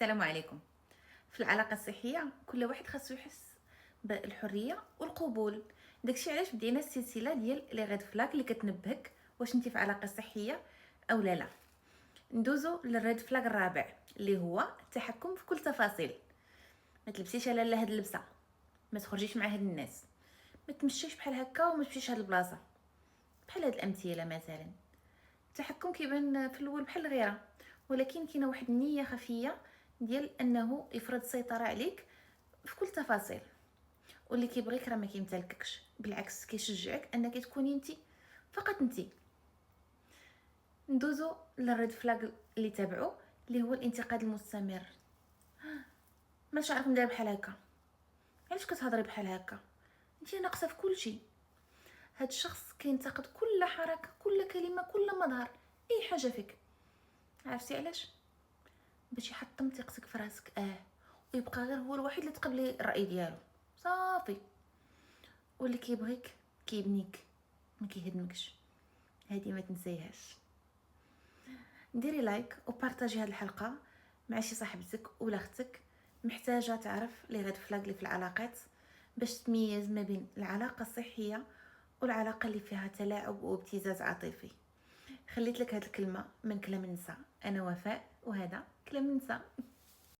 السلام عليكم. في العلاقه الصحيه كل واحد خاصو يحس بالحريه والقبول. داكشي علاش بدينا السلسله ديال لي ريد فلاك اللي كتنبهك واش انت في علاقه صحيه او لا. ندوزو للريد فلاك الرابع اللي هو التحكم في كل تفاصيل. ما تلبسيش على لا هاد اللبسه، ما تخرجيش مع هاد الناس، ما تمشيش بحال هكا وما تمشيش هاد البلاصه. بحال هاد الامثله مثلا. التحكم كيبان في الاول بحال الغيره، ولكن كاينه واحد النيه خفيه ديال انه يفرض السيطره عليك في كل تفاصيل. واللي كيبغيك راه ما كيمتلككش، بالعكس كيشجعك انك تكوني انت، فقط انت. ندوزو للريد فلاغ اللي تابعو اللي هو الانتقاد المستمر. ما شعرك مدير بحال هكا؟ علاش كتهضري بحال هكا؟ انت ناقصه في كل شيء. هاد الشخص كينتقد كل حركه، كل كلمه، كل مظهر، اي حاجه فيك. عرفتي علاش؟ باش يحطم ثقتك في راسك، ويبقى غير هو الوحيد اللي تقبلي الراي ديالو. صافي. واللي كيبغيك كيبنيك، ما كيهدمكش. هذه ما تنسيهاش. ديري لايك وبارطاجي هذه الحلقه مع شي صاحبتك ولا اختك محتاجه تعرف لي ريد فلاغ اللي في العلاقات، باش تميز ما بين العلاقه الصحيه والعلاقه اللي فيها تلاعب وابتزاز عاطفي. خليت لك هذه الكلمه من كلام النساء. انا وفاء وهذا كلام النساء.